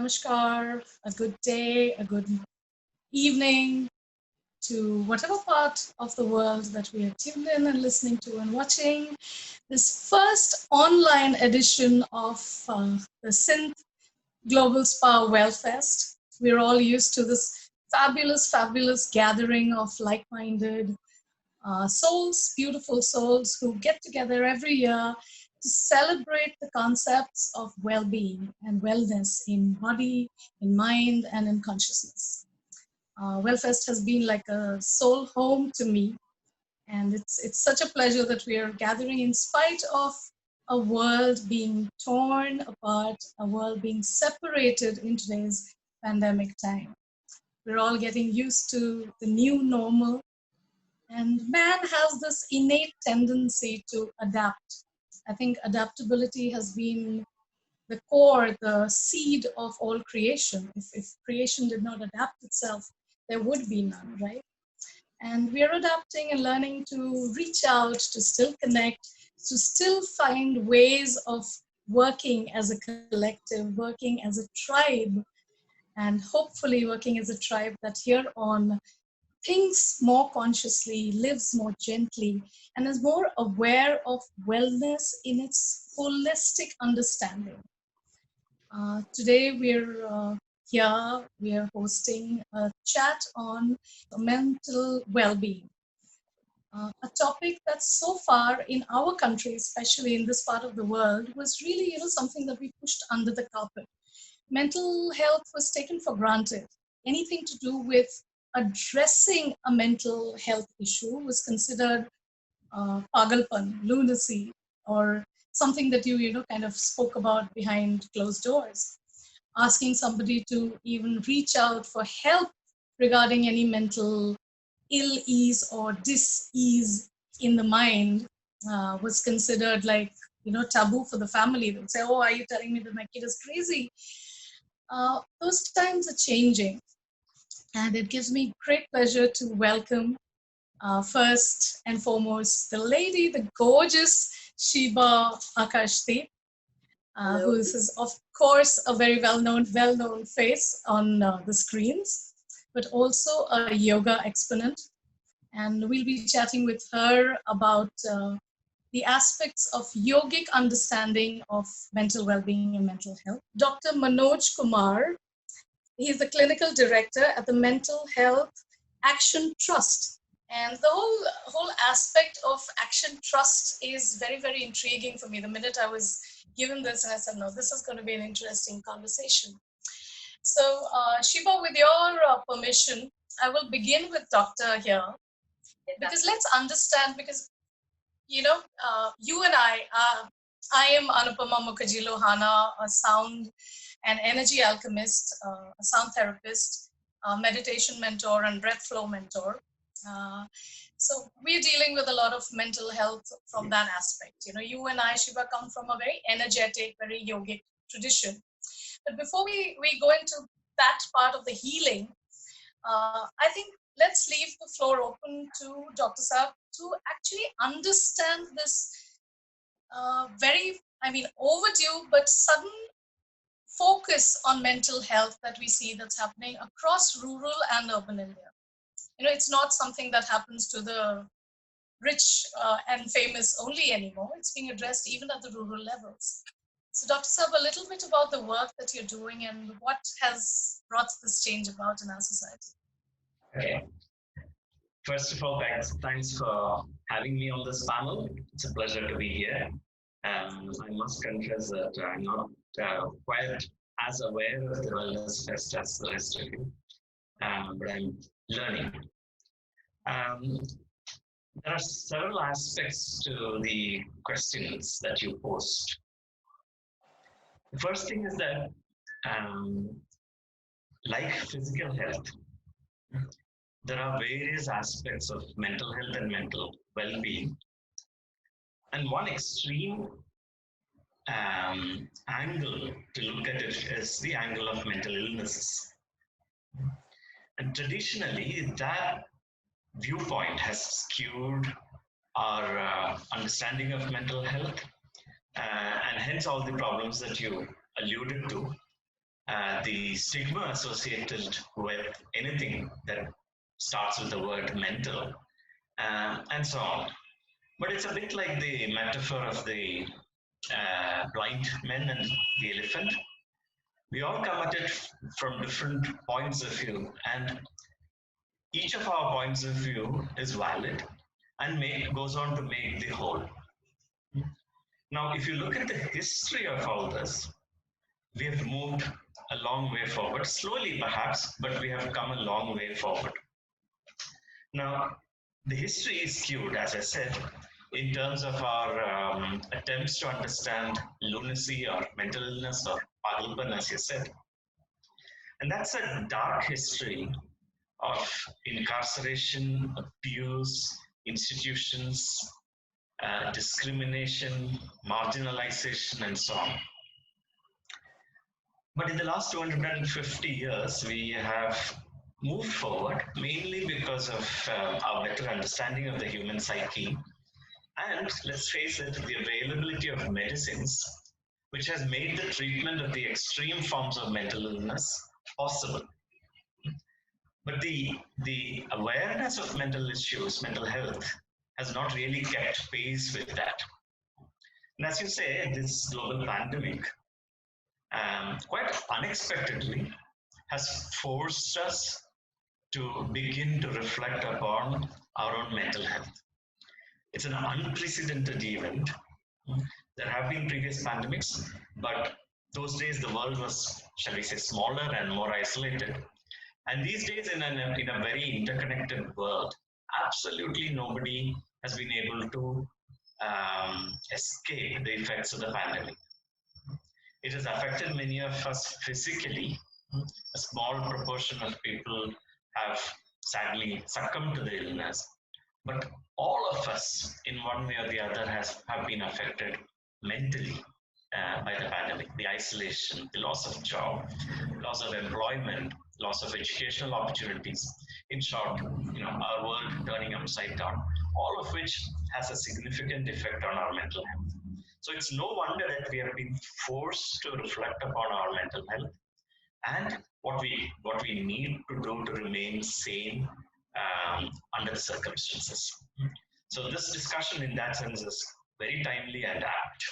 namaskar, a good day, a good evening to whatever part of the world that we are tuned in and listening to and watching this first online edition of the Synth Global Spa Wellfest. We're all used to this fabulous gathering of like-minded souls, beautiful souls who get together every year to celebrate the concepts of well-being and wellness in body, in mind, and in consciousness. Wellfest has been like a soul home to me, and it's such a pleasure that we are gathering in spite of a world being torn apart, a world being separated in today's pandemic time. We're all getting used to the new normal, and man has this innate tendency to adapt. I think adaptability has been the core, the seed of all creation. If creation did not adapt itself, there would be none, right? And we are adapting and learning to reach out, to still connect, to still find ways of working as a collective, working as a tribe, and hopefully working as a tribe that here on thinks more consciously, lives more gently, and is more aware of wellness in its holistic understanding. Today we are hosting a chat on mental well-being, a topic that so far in our country, especially in this part of the world, was really something that we pushed under the carpet. Mental health was taken for granted. Anything to do with addressing a mental health issue was considered pagalpan, lunacy, or something that you kind of spoke about behind closed doors. Asking somebody to even reach out for help regarding any mental ill ease or dis-ease in the mind was considered like taboo for the family. They would say, "Oh, are you telling me that my kid is crazy?" Those times are changing, and it gives me great pleasure to welcome first and foremost the lady, the gorgeous Sheeba Akashdeep, who is of course a very well-known face on the screens, but also a yoga exponent. And we'll be chatting with her about the aspects of yogic understanding of mental well-being and mental health. Dr. Manoj Kumar, he's the clinical director at the Mental Health Action Trust. And the whole aspect of Action Trust is very intriguing for me. The minute I was given this, and I said, no, this is going to be an interesting conversation. So, Sheeba, with your permission, I will begin with Doctor here. Because let's understand, because, you and I am Anoopama Mukerjee Lohana, a sound and energy alchemist, a sound therapist, a meditation mentor, and breathflow mentor. So we're dealing with a lot of mental health from that aspect. You and I, Shiva, come from a very energetic, very yogic tradition. But before we go into that part of the healing, I think let's leave the floor open to Dr. Saab to actually understand this overdue but sudden focus on mental health that we see that's happening across rural and urban India. It's not something that happens to the rich and famous only anymore. It's being addressed even at the rural levels. So Dr. Saab, a little bit about the work that you're doing and what has brought this change about in our society. Okay. First of all, thanks for having me on this panel. It's a pleasure to be here. I must confess that I'm not quite as aware of the Wellness Fest as the rest of you, but I'm learning. There are several aspects to the questions that you posed. The first thing is that, like physical health, there are various aspects of mental health and mental well-being. And one extreme angle to look at it is the angle of mental illnesses. And traditionally, that viewpoint has skewed our understanding of mental health, and hence all the problems that you alluded to. the stigma associated with anything that starts with the word mental, and so on. But it's a bit like the metaphor of the blind men and the elephant. We all come at it from different points of view, and each of our points of view is valid and goes on to make the whole. Now, if you look at the history of all this, we have moved a long way forward, slowly perhaps, but we have come a long way forward. Now, the history is skewed, as I said, in terms of our attempts to understand lunacy or mental illness or pagalpan, as you said. And that's a dark history of incarceration, abuse, institutions, discrimination, marginalization, and so on. But in the last 250 years, we have moved forward mainly because of our better understanding of the human psyche. And let's face it, the availability of medicines, which has made the treatment of the extreme forms of mental illness possible. But the awareness of mental issues, mental health, has not really kept pace with that. And as you say, this global pandemic, quite unexpectedly, has forced us to begin to reflect upon our own mental health. It's an unprecedented event. There have been previous pandemics, but those days the world was, shall we say, smaller and more isolated. And these days, in a very interconnected world, absolutely nobody has been able to escape the effects of the pandemic. It has affected many of us physically. A small proportion of people have sadly succumbed to the illness, but all of us, in one way or the other, have been affected mentally by the pandemic. The isolation, the loss of job, loss of employment, loss of educational opportunities. In short, our world turning upside down, all of which has a significant effect on our mental health. So it's no wonder that we have been forced to reflect upon our mental health and what we need to do to remain sane under the circumstances. So this discussion, in that sense, is very timely and apt.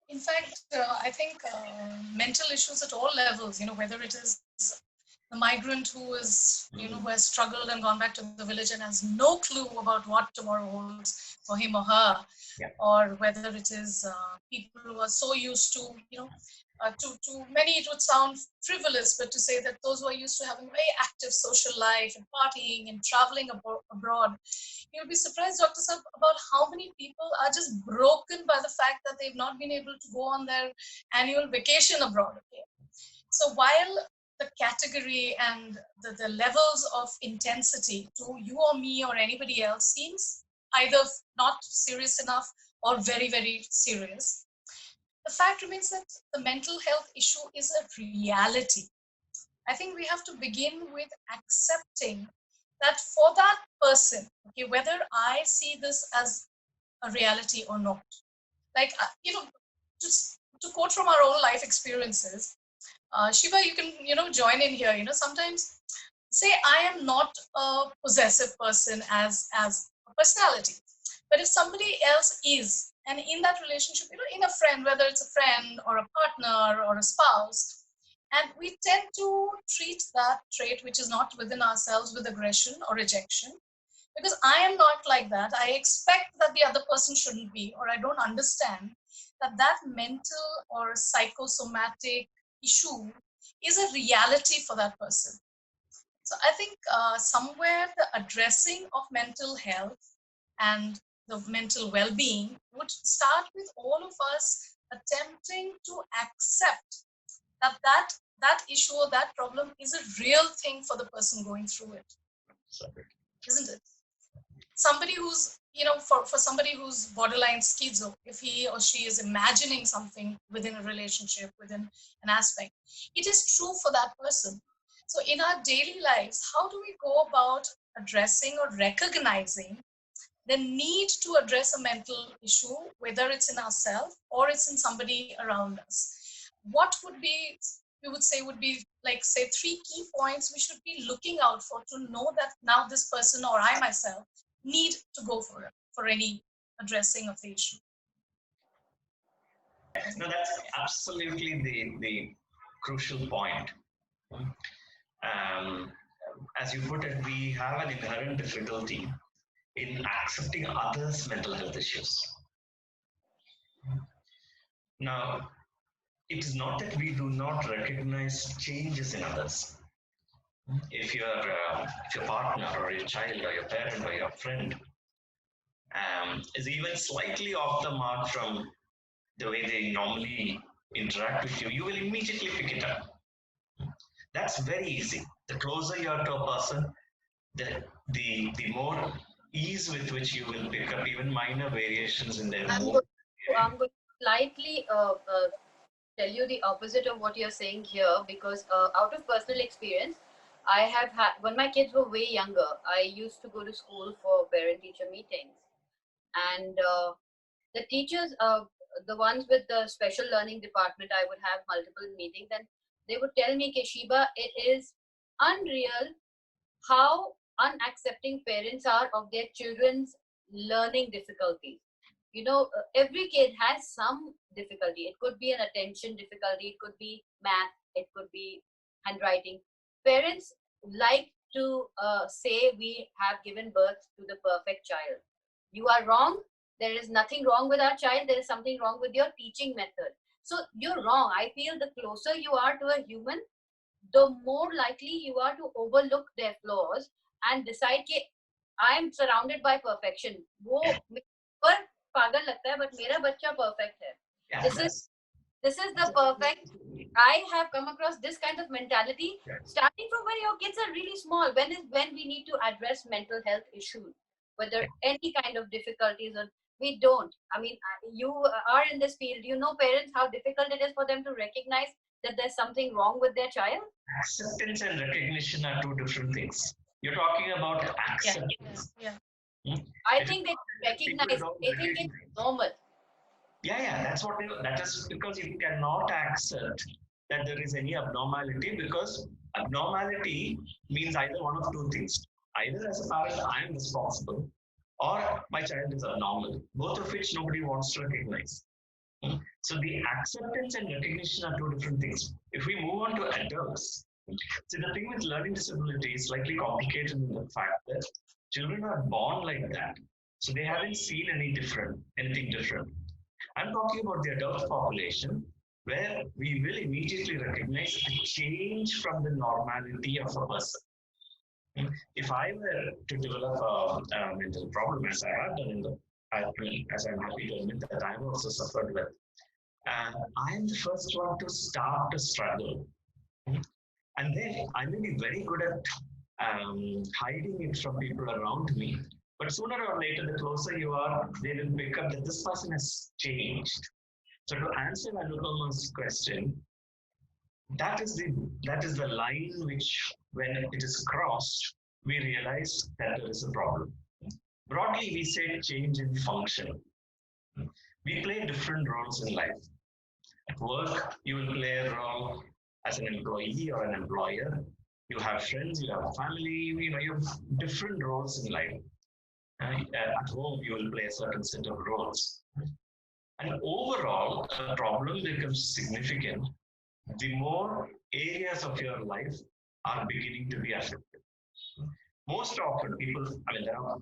In fact, I think mental issues at all levels, whether it is the migrant who is, who has struggled and gone back to the village and has no clue about what tomorrow holds for him or her, Yeah. or whether it is people who are so used to, to many it would sound frivolous, but to say that those who are used to having a very active social life and partying and traveling abroad, you'll be surprised, Dr. Sab, about how many people are just broken by the fact that they've not been able to go on their annual vacation abroad. Okay? So while the category and the levels of intensity to you or me or anybody else seems either not serious enough or very, very serious, the fact remains that the mental health issue is a reality. I think we have to begin with accepting that for that person, okay, whether I see this as a reality or not, like, just to quote from our own life experiences, Sheeba, you can, join in here. Sometimes, say I am not a possessive person as a personality, but if somebody else is, and in that relationship, in a friend, whether it's a friend or a partner or a spouse, and we tend to treat that trait which is not within ourselves with aggression or rejection, because I am not like that. I expect that the other person shouldn't be, or I don't understand that that mental or psychosomatic issue is a reality for that person. So I think somewhere the addressing of mental health and the mental well-being would start with all of us attempting to accept that that issue or that problem is a real thing for the person going through it, isn't it? Somebody who's, for somebody who's borderline schizo, if he or she is imagining something within a relationship, within an aspect, it is true for that person. So in our daily lives, how do we go about addressing or recognizing the need to address a mental issue, whether it's in ourselves or it's in somebody around us. What would be, we would say, would be like, say, 3 key points we should be looking out for to know that now this person or I myself need to go for it, for any addressing of the issue? No, that's absolutely the crucial point. As you put it, we have an inherent difficulty in accepting others' mental health issues. Now, it is not that we do not recognize changes in others. If your partner or your child or your parent or your friend is even slightly off the mark from the way they normally interact with you, you will immediately pick it up. That's very easy. The closer you are to a person, the more ease with which you will pick up even minor variations in their mood. I'm going to slightly tell you the opposite of what you're saying here, because out of personal experience, I have had, when my kids were way younger, I used to go to school for parent teacher meetings, and the teachers, the ones with the special learning department, I would have multiple meetings, and they would tell me, Sheeba, it is unreal how unaccepting parents are of their children's learning difficulties. You know, every kid has some difficulty. It could be an attention difficulty, it could be math, it could be handwriting. Parents like to say we have given birth to the perfect child. You are wrong. There is nothing wrong with our child. There is something wrong with your teaching method. So you're wrong. I feel the closer you are to a human, the more likely you are to overlook their flaws and decide कि I am surrounded by perfection. वो पर पागल लगता है, but मेरा बच्चा perfect है. Yeah, This is the perfect. I have come across this kind of mentality starting from when your kids are really small. When we need to address mental health issues, whether any kind of difficulties, or we don't. I mean, you are in this field. You know, parents, how difficult it is for them to recognize that there's something wrong with their child. Acceptance and recognition are two different things. You're talking about acceptance. Yeah. I think they recognize. They think it's normal. Yeah, that is because you cannot accept that there is any abnormality, because abnormality means either one of two things. Either as a parent, I am responsible, or my child is abnormal, both of which nobody wants to recognize. So the acceptance and recognition are two different things. If we move on to adults, see, the thing with learning disability is slightly complicated in the fact that children are born like that. So they haven't seen anything different. I'm talking about the adult population, where we will immediately recognize a change from the normality of a person. If I were to develop a mental problem, as I have done as I'm happy to admit that I've also suffered with, I'm the first one to start to struggle. And then I may be very good at hiding it from people around me. But sooner or later, the closer you are, they will pick up that this person has changed. So to answer Anoopama's question, that is the line which, when it is crossed, we realize that there is a problem. Broadly, we say change in function. We play different roles in life. At work, you will play a role as an employee or an employer. You have friends, you have a family, you have different roles in life. At home, you will play a certain set of roles. And overall, a problem becomes significant the more areas of your life are beginning to be affected. Most often, there are a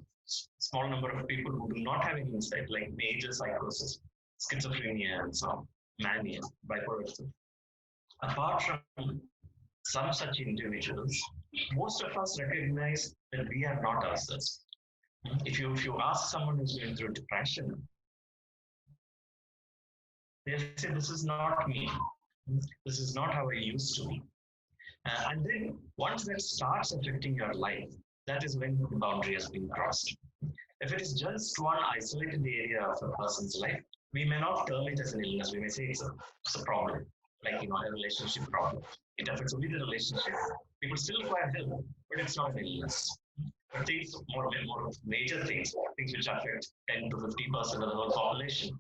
small number of people who do not have any insight, like major psychosis, schizophrenia, and so on, mania, bipolar. Apart from some such individuals, most of us recognize that we are not ourselves. If you ask someone who's going through depression, they'll say, this is not me. This is not how I used to be. And then once that starts affecting your life, that is when the boundary has been crossed. If it is just one isolated area of a person's life, we may not term it as an illness. We may say it's a problem, like a relationship problem. It affects only the relationship. People still require help, but it's not an illness. But things, more major things which affect 10 to 50% of the whole population,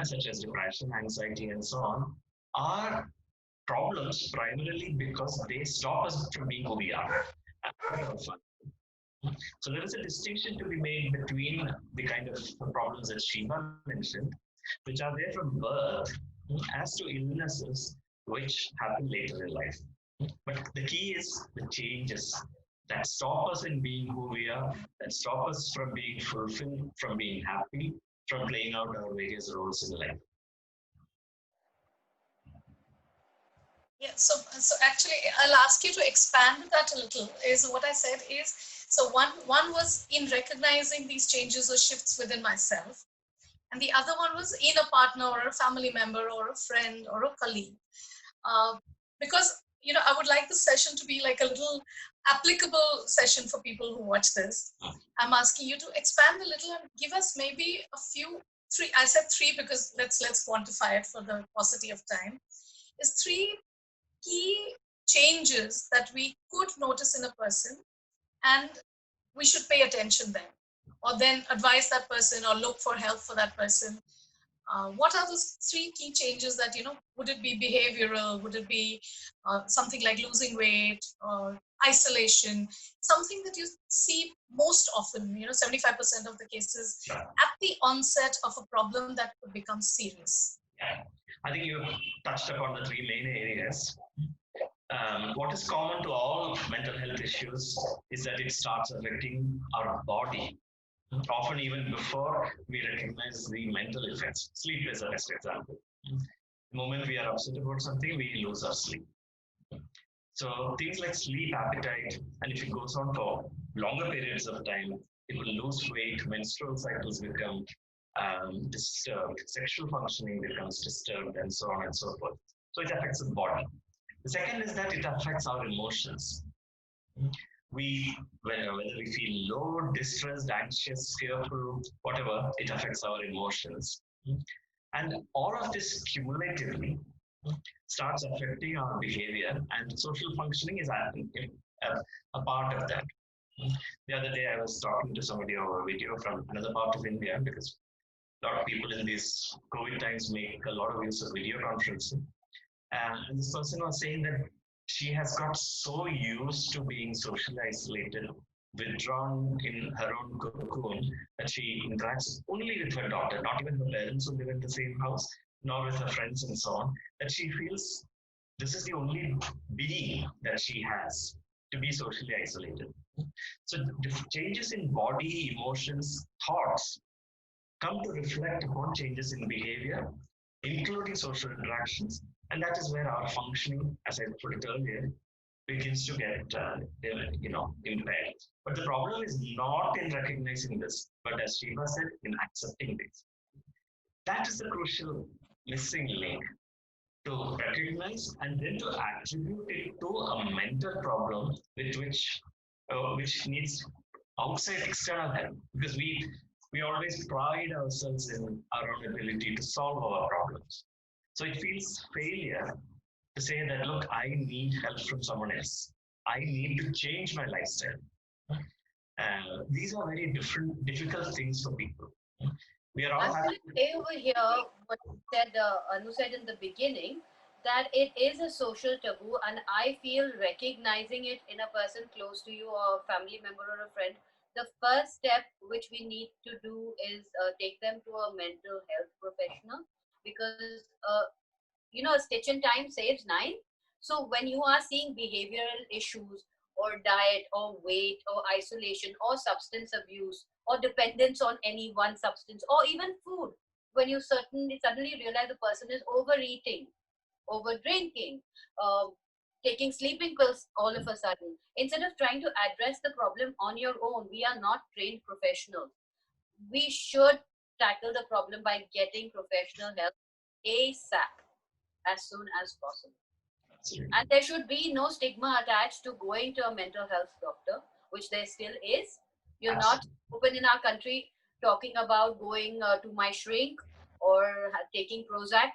such as depression, anxiety, and so on, are problems primarily because they stop us from being who we are. So there is a distinction to be made between the kind of problems that Sheeba mentioned, which are there from birth, as to illnesses which happen later in life. But the key is the changes that stop us in being who we are, that stop us from being fulfilled, from being happy, from playing out our various roles in life. Yeah, so actually, I'll ask you to expand that a little. Is what I said is, so one was in recognizing these changes or shifts within myself, and the other one was in a partner or a family member or a friend or a colleague. Because I would like the session to be like a little applicable session for people who watch this. I'm asking you to expand a little and give us maybe a few three. I said three because let's quantify it for the paucity of time. Is three key changes that we could notice in a person, and we should pay attention then, or then advise that person or look for help for that person. What are those three key changes that, would it be behavioral? Would it be something like losing weight or isolation? Something that you see most often, 75% of the cases at the onset of a problem that could become serious. Yeah. I think you touched upon the three main areas. What is common to all mental health issues is that it starts affecting our body, often even before we recognize the mental effects. Sleep is the best example. The moment we are upset about something, we lose our sleep. So things like sleep, appetite, and if it goes on for longer periods of time, it will lose weight, menstrual cycles become disturbed, sexual functioning becomes disturbed, and so on and so forth. So it affects the body. The second is that it affects our emotions. Whether we feel low, distressed, anxious, fearful, whatever, it affects our emotions. And all of this cumulatively starts affecting our behavior, and social functioning is a part of that. The other day, I was talking to somebody over a video from another part of India, because a lot of people in these COVID times make a lot of use of video conferencing. And this person was saying that she has got so used to being socially isolated, withdrawn in her own cocoon, that she interacts only with her daughter, not even her parents who live in the same house, nor with her friends and so on, that she feels this is the only being that she has to be socially isolated. So changes in body, emotions, thoughts come to reflect upon changes in behavior, including social interactions, and that is where our functioning, as I put it earlier, begins to get impaired. But the problem is not in recognizing this, but as Sheeba said, in accepting this. That is the crucial missing link, to recognize and then to attribute it to a mental problem with which needs outside external help, because we always pride ourselves in our own ability to solve our problems. So it feels failure to say that, look, I need help from someone else. I need to change my lifestyle. These are very difficult things for people. We are all I'm going to say over here what Anu said in the beginning, that it is a social taboo, and I feel recognizing it in a person close to you, or a family member or a friend, the first step which we need to do is take them to a mental health professional, because a stitch in time saves nine. So when you are seeing behavioral issues, or diet, or weight, or isolation, or substance abuse, or dependence on any one substance, or even food, when you suddenly realize the person is overeating, over drinking, taking sleeping pills all of a sudden, instead of trying to address the problem on your own, we are not trained professionals. We should tackle the problem by getting professional help ASAP, as soon as possible. And there should be no stigma attached to going to a mental health doctor, which there still is. You're not open in our country talking about going to my shrink, or taking Prozac,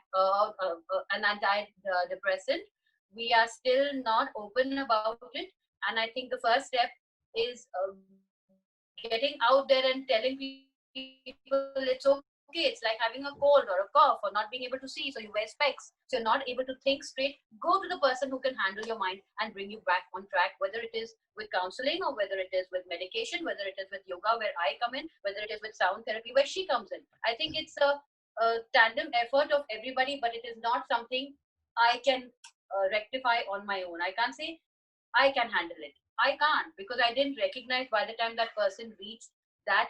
an antidepressant. We are still not open about it. And I think the first step is getting out there and telling people it's okay, it's like having a cold or a cough or not being able to see, so you wear specs, so you're not able to think straight. Go to the person who can handle your mind and bring you back on track, whether it is with counseling or whether it is with medication, whether it is with yoga where I come in, whether it is with sound therapy where she comes in. I think it's a tandem effort of everybody, but it is not something I can rectify on my own. I can't say I can handle it. I can't, because I didn't recognize by the time that person reached that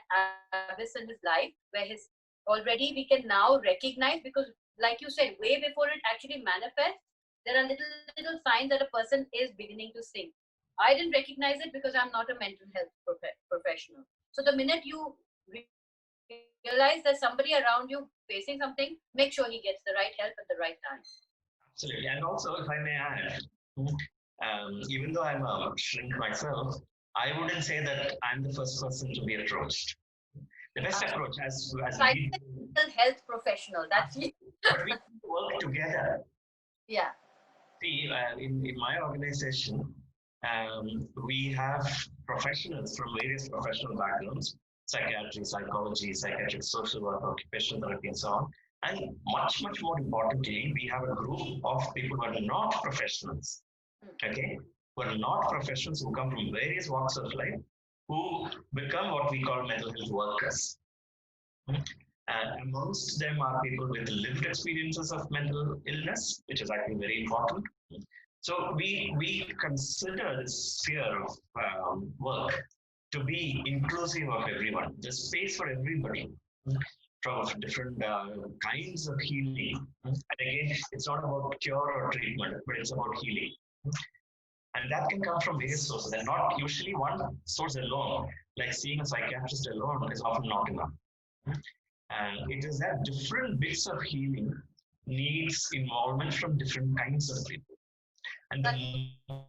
abyss in his life where his already we can now recognize, because like you said, way before it actually manifests, there are little signs that a person is beginning to sink. I didn't recognize it because I'm not a mental health professional. So the minute you realize that somebody around you facing something, make sure he gets the right help at the right time. Absolutely. And also, if I may add, even though I'm a shrink myself, I wouldn't say that I'm the first person to be approached. The best approach as So I we think a mental health professional. That's you. but we work together. Yeah. See, in my organization, we have professionals from various professional backgrounds: psychiatry, psychology, psychiatric social work, occupational therapy, and so on. And much more importantly, we have a group of people who are not professionals, okay, who are not professionals, who come from various walks of life, who become what we call mental health workers. And amongst them are people with lived experiences of mental illness, which is actually very important. So we consider this sphere of work to be inclusive of everyone. There's space for everybody from different kinds of healing. And again, it's not about cure or treatment, but it's about healing. And that can come from various sources, and not usually one source alone. Like seeing a psychiatrist alone is often not enough. And it is that different bits of healing needs involvement from different kinds of people. And the more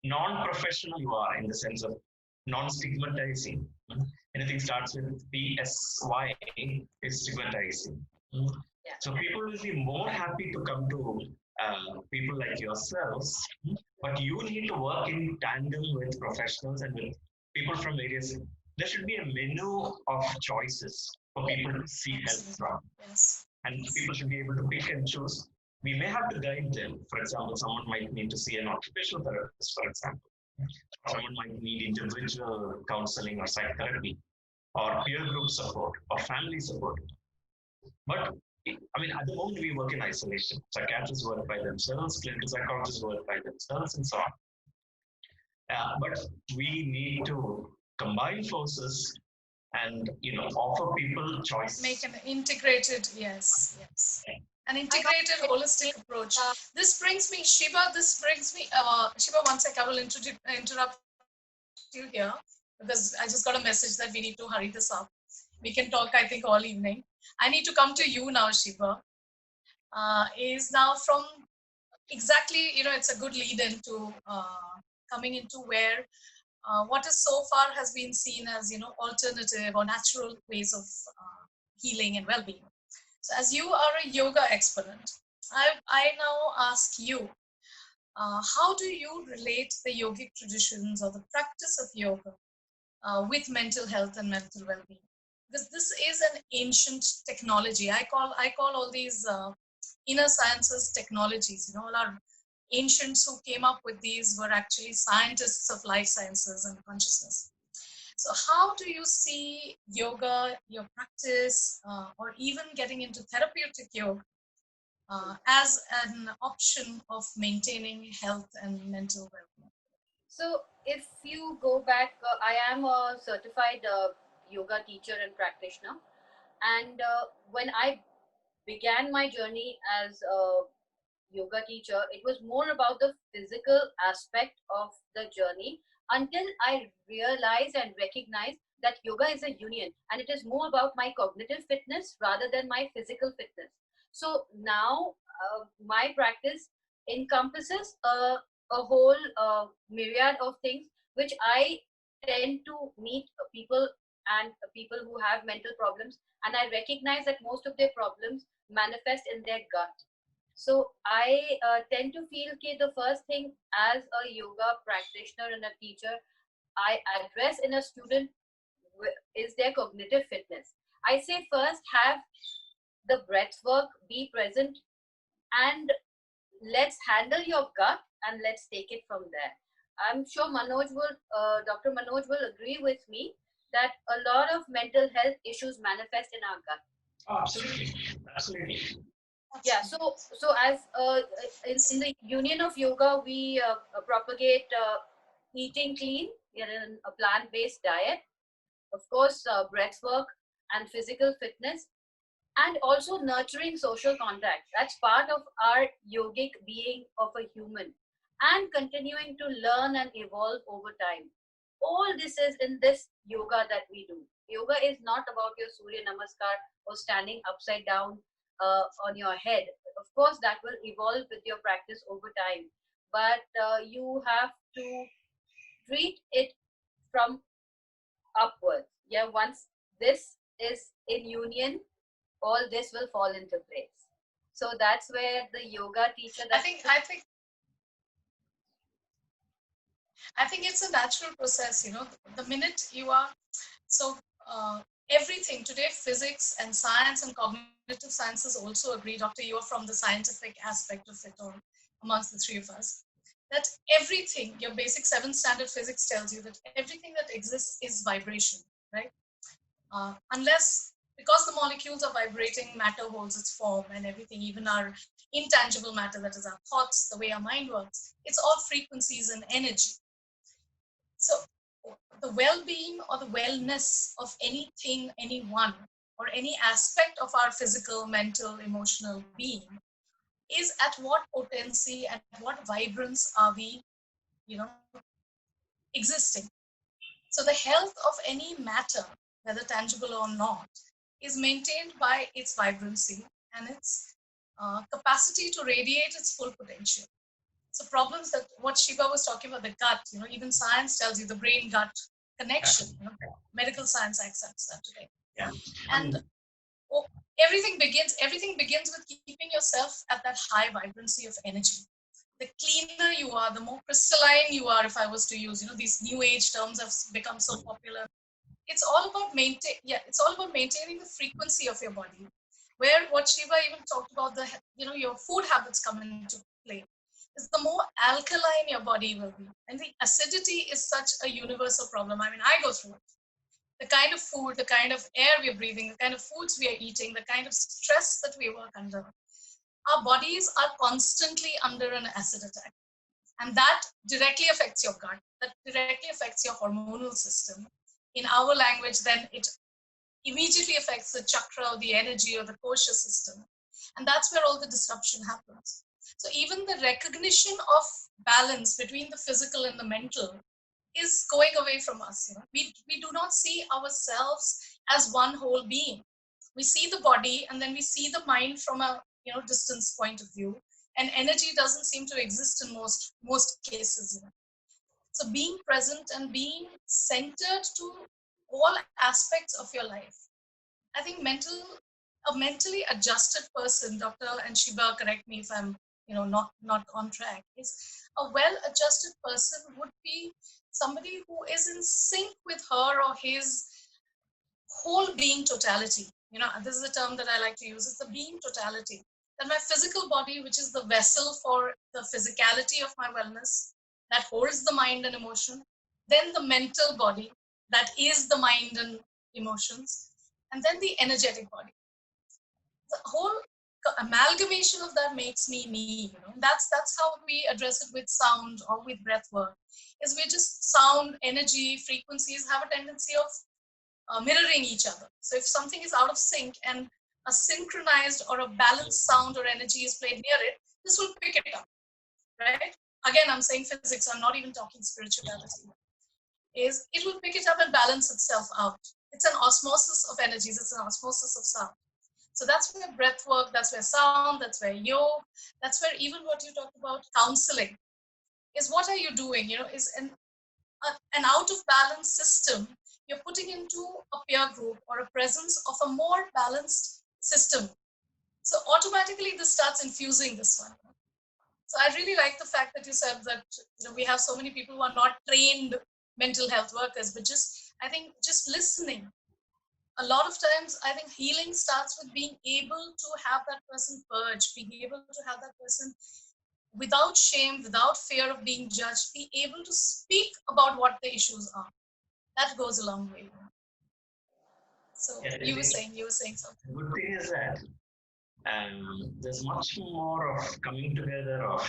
non-professional you are, in the sense of non-stigmatizing, anything starts with PSY is stigmatizing. So people will be more happy to come to people like yourselves, but you need to work in tandem with professionals and with people from various. There should be a menu of choices for people to seek help from. Yes. And people should be able to pick and choose. We may have to guide them. For example, someone might need to see an occupational therapist, for example. Someone might need individual counseling or psychotherapy, or peer group support, or family support. But I mean, at the moment, we work in isolation. Psychiatrists work by themselves, clinical psychologists work by themselves, and so on. But we need to combine forces and offer people choice. Make an integrated, yes, an integrated holistic approach. This brings me, Sheeba. Sheeba. One sec, I will interrupt you here because I just got a message that we need to hurry this up. We can talk, I think, all evening. I need to come to you now, Sheeba. Is now from exactly, it's a good lead into coming into where what is so far has been seen as alternative or natural ways of healing and well-being. So as you are a yoga exponent, I now ask you, how do you relate the yogic traditions or the practice of yoga with mental health and mental well-being? Because this is an ancient technology. I call all these inner sciences technologies. All our ancients who came up with these were actually scientists of life sciences and consciousness. So how do you see yoga, your practice, or even getting into therapeutic yoga as an option of maintaining health and mental well-being? So if you go back, I am a certified yoga teacher and practitioner. And when I began my journey as a yoga teacher, it was more about the physical aspect of the journey, until I realized and recognized that yoga is a union and it is more about my cognitive fitness rather than my physical fitness. So now my practice encompasses a whole myriad of things which I tend to meet people and people who have mental problems, and I recognize that most of their problems manifest in their gut. So I tend to feel that the first thing as a yoga practitioner and a teacher, I address in a student is their cognitive fitness. I say first have the breath work, be present, and let's handle your gut and let's take it from there. I'm sure Dr. Manoj will agree with me that a lot of mental health issues manifest in our gut. Oh, absolutely. Absolutely. Yeah, so as in the Union of Yoga, we propagate eating clean, a plant-based diet, of course, breath work and physical fitness, and also nurturing social contact. That's part of our yogic being of a human, and continuing to learn and evolve over time. All this is in this yoga that we do. Yoga is not about your Surya Namaskar or standing upside down on your head. Of course, that will evolve with your practice over time, but you have to treat it from upwards. Yeah, once this is in union, all this will fall into place. So that's where the yoga teacher I that think I think I think it's a natural process. The minute you are so everything today, physics and science and cognitive sciences also agree. Doctor, you are from the scientific aspect of it, or amongst the three of us, that everything, your basic seventh standard physics tells you that everything that exists is vibration, right? Unless, because the molecules are vibrating, matter holds its form and everything, even our intangible matter, that is our thoughts, the way our mind works, it's all frequencies and energy. So the well-being or the wellness of anything, anyone, or any aspect of our physical, mental, emotional being is at what potency, at what vibrance are we, you know, existing. So the health of any matter, whether tangible or not, is maintained by its vibrancy and its capacity to radiate its full potential. So problems that what Sheeba was talking about, the gut, even science tells you the brain gut connection, medical science accepts that today. Yeah. And oh, everything begins with keeping yourself at that high vibrancy of energy. The cleaner you are, the more crystalline you are, if I was to use, these new age terms have become so popular. It's all about maintaining the frequency of your body, where what Shiva even talked about, your food habits come into play, is the more alkaline your body will be. And the acidity is such a universal problem. I mean, I go through it. The kind of food, the kind of air we're breathing, the kind of foods we are eating, the kind of stress that we work under, our bodies are constantly under an acid attack. And that directly affects your gut, that directly affects your hormonal system. In our language, then it immediately affects the chakra or the energy or the kosha system. And that's where all the disruption happens. So even the recognition of balance between the physical and the mental is going away from us. We do not see ourselves as one whole being. We see the body and then we see the mind from a distance point of view. And energy doesn't seem to exist in most cases. So being present and being centered to all aspects of your life. I think a mentally adjusted person, Dr. and Shiba, correct me if I'm not on track, is a well-adjusted person would be somebody who is in sync with her or his whole being totality. This is a term that I like to use. It's the being totality. That my physical body, which is the vessel for the physicality of my wellness, that holds the mind and emotion. Then the mental body, that is the mind and emotions. And then the energetic body. The whole amalgamation of that makes me. That's how we address it with sound or with breath work. Is we just sound, energy, frequencies have a tendency of mirroring each other. So if something is out of sync and a synchronized or a balanced sound or energy is played near it, this will pick it up, right? Again, I'm saying physics, I'm not even talking spirituality. Is it will pick it up and balance itself out. It's an osmosis of energies, it's an osmosis of sound. So that's where breath work, that's where sound, that's where yoga, that's where even what you talked about, counseling, is what are you doing? Is an out of balance system you're putting into a peer group or a presence of a more balanced system. So automatically this starts infusing this one. So I really like the fact that you said that we have so many people who are not trained mental health workers, but just, I think, just listening. A lot of times, I think healing starts with being able to have that person purge, being able to have that person without shame, without fear of being judged, be able to speak about what the issues are. That goes a long way. So Yeah, you were saying something. the good thing is that there's much more of coming together of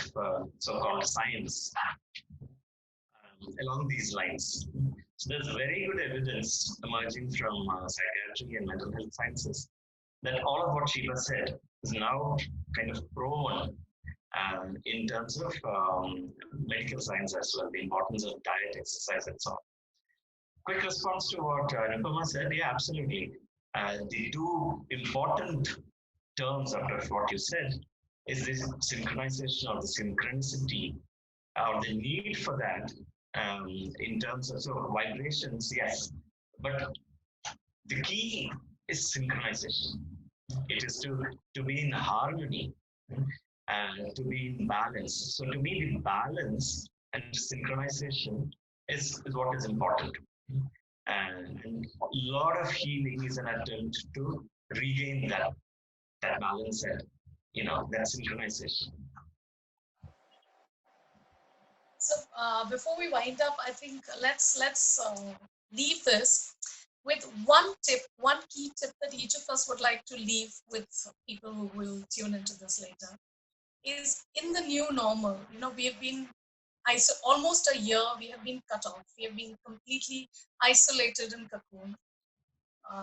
so-called science along these lines. So there's very good evidence emerging from psychiatry and mental health sciences that all of what Sheeba said is now kind of proven in terms of medical science as well, the importance of diet, exercise, and so on. Quick response to what Anoopama said, yeah, absolutely. The two important terms after what you said is this synchronization or the synchronicity or the need for that in terms of so vibrations, yes, but the key is synchronization. It is to be in harmony and to be in balance. So to me, the balance and synchronization is what is important. And a lot of healing is an attempt to regain that balance and that synchronization. So before we wind up, I think let's leave this with one tip, one key tip that each of us would like to leave with people who will tune into this later. Is in the new normal. We have been almost a year. We have been cut off. We have been completely isolated and cocooned.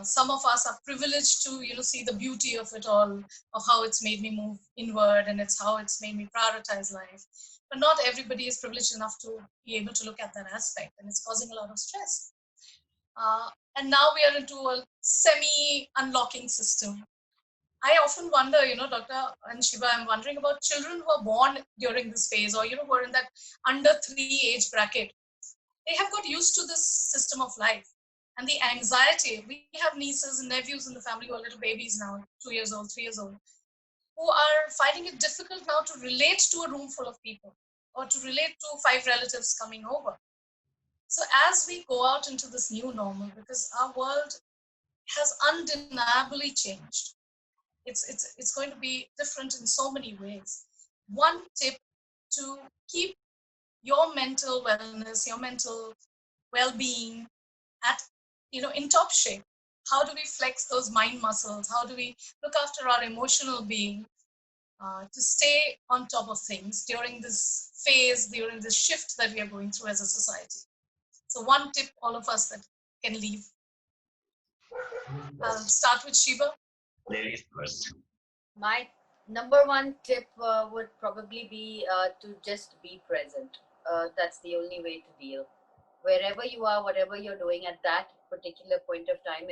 Some of us are privileged to see the beauty of it all, of how it's made me move inward, and it's how it's made me prioritize life. But not everybody is privileged enough to be able to look at that aspect, and it's causing a lot of stress. And now we are into a semi unlocking system. I often wonder, Dr. and Shiva, I'm wondering about children who are born during this phase, or who are in that under 3 age bracket. They have got used to this system of life. And the anxiety, we have nieces and nephews in the family who are little babies now, 2 years old, 3 years old, who are finding it difficult now to relate to a room full of people or to relate to 5 relatives coming over. So as we go out into this new normal, because our world has undeniably changed, it's going to be different in so many ways. One tip to keep your mental wellness, your mental well-being at in top shape. How do we flex those mind muscles? How do we look after our emotional being to stay on top of things during this phase, during this shift that we are going through as a society? So one tip all of us that can leave. I'll start with Sheeba. Ladies first. My number one tip would probably be to just be present. That's the only way to deal. Wherever you are, whatever you're doing at that particular point of time,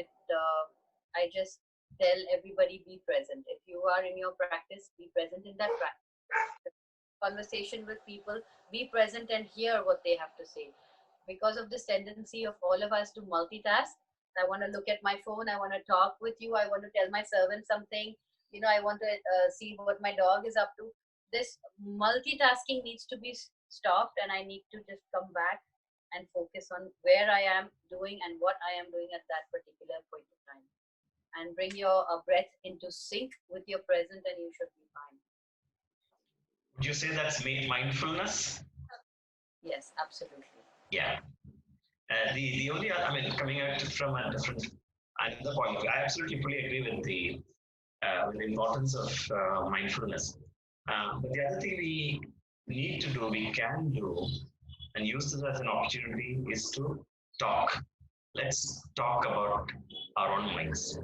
I just tell everybody, be present. If you are in your practice, be present in that practice. Conversation with people, be present and hear what they have to say. Because of this tendency of all of us to multitask, I want to look at my phone, I want to talk with you, I want to tell my servant something, I want to see what my dog is up to. This multitasking needs to be stopped, and I need to just come back and focus on where I am doing and what I am doing at that particular point of time. And bring your breath into sync with your present, and you should be fine. Would you say that's mindfulness? Yes, absolutely. Yeah. The only, coming at it from a different another point of view, I absolutely fully agree with the importance of mindfulness. But the other thing we need to do, we can do, and use this as an opportunity is to talk. Let's talk about our own minds.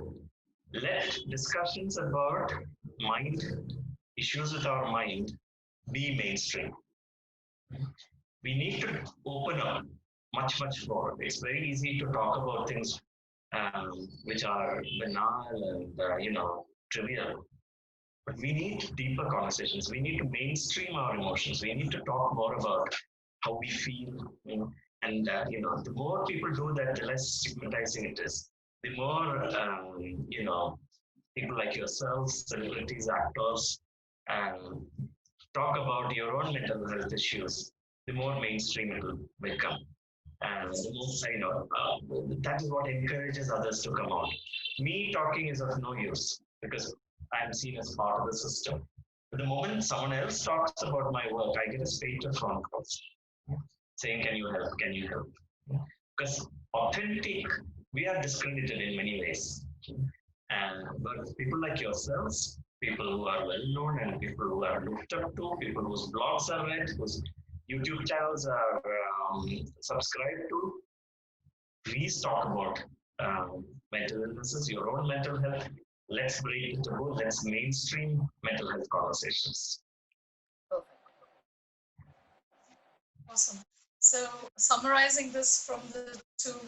Let discussions about mind, issues with our mind, be mainstream. We need to open up much more. It's very easy to talk about things which are banal and trivial. But we need deeper conversations. We need to mainstream our emotions. We need to talk more about how we feel. And the more people do that, the less stigmatizing it is. The more people like yourselves, celebrities, actors, um, talk about your own mental health issues, the more mainstream it will become. And the most, that is what encourages others to come out. Me talking is of no use because I'm seen as part of the system. But the moment someone else talks about my work, I get a spate of phone calls saying, "Can you help? Can you help?" Because authentic, we are discredited in many ways. And but people like yourselves, people who are well known and people who are looked up to, people whose blogs are read, whose YouTube channels are subscribed to, please talk about mental illnesses, your own mental health. Let's break the taboo. Let's mainstream mental health conversations. Awesome. So, summarizing this from the two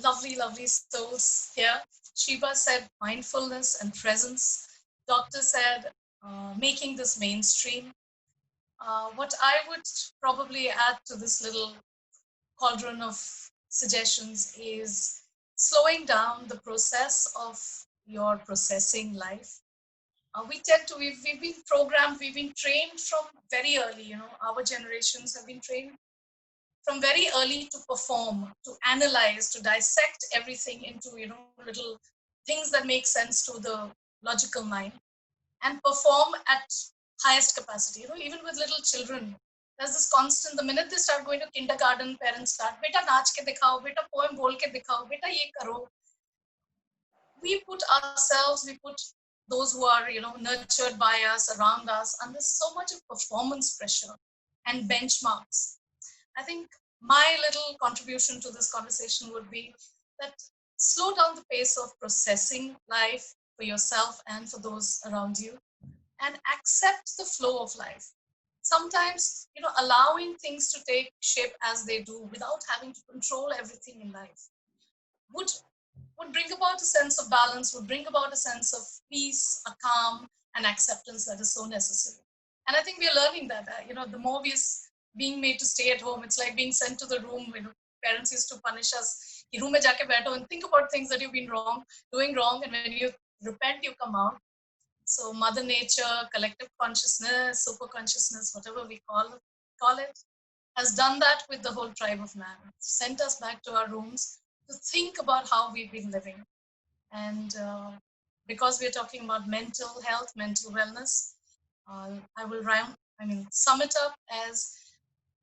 lovely souls here, Sheeba said mindfulness and presence. Doctor said making this mainstream. What I would probably add to this little cauldron of suggestions is slowing down the process of your processing life. We tend to, we've been programmed, we've been trained from very early, our generations have been trained from very early to perform, to analyze, to dissect everything into, little things that make sense to the logical mind and perform at highest capacity. Even with little children, there's this constant, the minute they start going to kindergarten, parents start, beta naach ke dikhao, beta poem bol ke dikhao, beta ye karo. We put ourselves, we put those who are, nurtured by us, around us, under so much of performance pressure and benchmarks. I think my little contribution to this conversation would be that slow down the pace of processing life for yourself and for those around you, and accept the flow of life. Sometimes, allowing things to take shape as they do without having to control everything in life would would bring about a sense of balance, would bring about a sense of peace, a calm, and acceptance that is so necessary. And I think we are learning that, the more we are being made to stay at home, it's like being sent to the room. Parents used to punish us. Room mein jaake baitho and think about things that you've been doing wrong, and when you repent, you come out. So Mother Nature, collective consciousness, super consciousness, whatever we call it, has done that with the whole tribe of man. Sent us back to our rooms to think about how we've been living. And because we're talking about mental health, mental wellness, I will sum it up as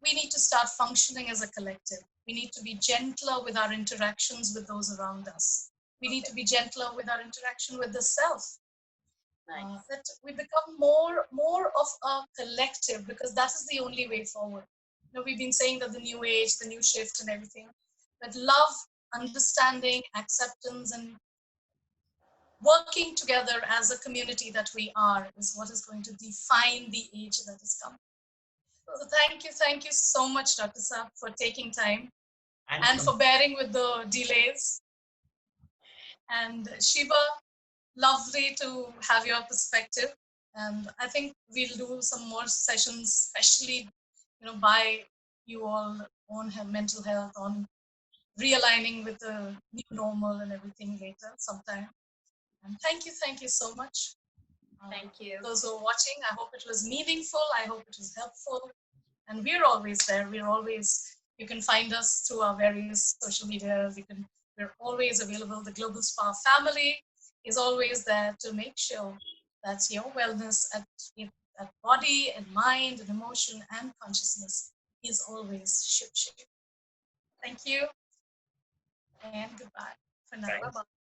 we need to start functioning as a collective. We need to be gentler with our interactions with those around us. We need to be gentler with our interaction with the self. That we become more of a collective, because that is the only way forward. We've been saying that the new age, the new shift and everything, but love, understanding, acceptance, and working together as a community that we are is what is going to define the age that is coming. So thank you so much, Dr. Saab, for taking time and for bearing with the delays. And Sheeba, lovely to have your perspective. And I think we'll do some more sessions, especially, by you all on mental health, on realigning with the new normal and everything later sometime. And thank you so much. Thank you. Those who are watching, I hope it was meaningful. I hope it was helpful. And we're always there. You can find us through our various social media. We're always available. The GlobalSpa family is always there to make sure that your wellness at body and mind and emotion and consciousness is always shipshape. Thank you and goodbye for now. Bye-bye.